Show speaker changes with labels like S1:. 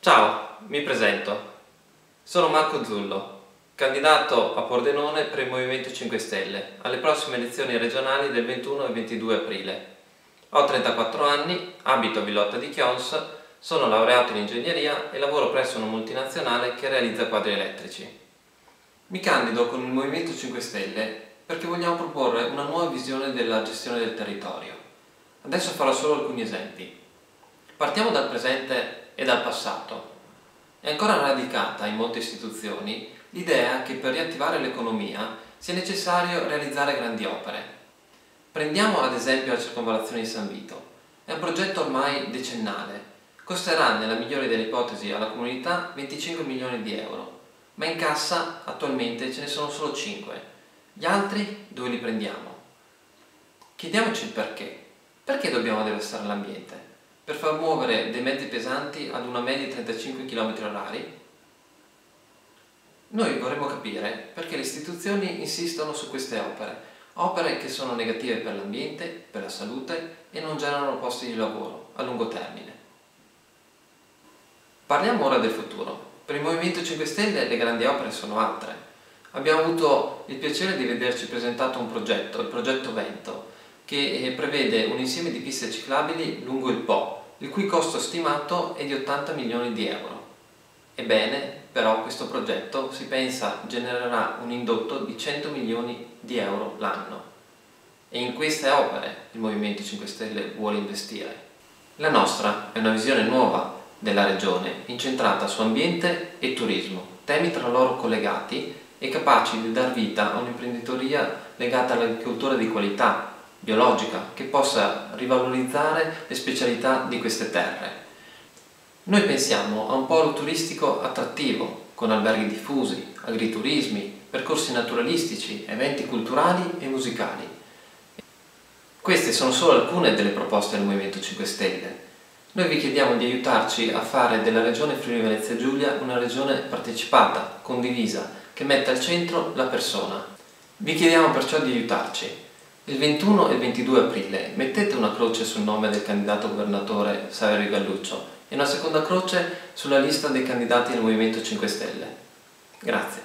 S1: Ciao, mi presento. Sono Marco Zullo, candidato a Pordenone per il Movimento 5 Stelle alle prossime elezioni regionali del 21 e 22 aprile. Ho 34 anni, abito a Villotta di Chions, sono laureato in ingegneria e lavoro presso una multinazionale che realizza quadri elettrici. Mi candido con il Movimento 5 Stelle perché vogliamo proporre una nuova visione della gestione del territorio. Adesso farò solo alcuni esempi. Partiamo dal presente e dal passato. È ancora radicata in molte istituzioni l'idea che per riattivare l'economia sia necessario realizzare grandi opere. Prendiamo ad esempio la circonvallazione di San Vito. È un progetto ormai decennale. Costerà, nella migliore delle ipotesi, alla comunità 25 milioni di euro, ma in cassa attualmente ce ne sono solo 5. Gli altri dove li prendiamo? Chiediamoci il perché. Perché dobbiamo devastare l'ambiente? Per far muovere dei mezzi pesanti ad una media di 35 km/h? Noi vorremmo capire perché le istituzioni insistono su queste opere che sono negative per l'ambiente, per la salute e non generano posti di lavoro a lungo termine. Parliamo ora del futuro. Per il Movimento 5 Stelle le grandi opere sono altre. Abbiamo avuto il piacere di vederci presentato un progetto, il progetto Vento, che prevede un insieme di piste ciclabili lungo il Po, il cui costo stimato è di 80 milioni di euro. Ebbene, però questo progetto si pensa genererà un indotto di 100 milioni di euro l'anno. E in queste opere il Movimento 5 Stelle vuole investire. La nostra è una visione nuova della regione, incentrata su ambiente e turismo, temi tra loro collegati e capaci di dar vita a un'imprenditoria legata all'agricoltura di qualità, biologica, che possa rivalorizzare le specialità di queste terre. Noi pensiamo a un polo turistico attrattivo, con alberghi diffusi, agriturismi, percorsi naturalistici, eventi culturali e musicali. Queste sono solo alcune delle proposte del Movimento 5 Stelle. Noi vi chiediamo di aiutarci a fare della regione Friuli Venezia Giulia una regione partecipata, condivisa, che metta al centro la persona. Vi chiediamo perciò di aiutarci. Il 21 e il 22 aprile mettete una croce sul nome del candidato governatore Saverio Galluccio e una seconda croce sulla lista dei candidati del Movimento 5 Stelle. Grazie.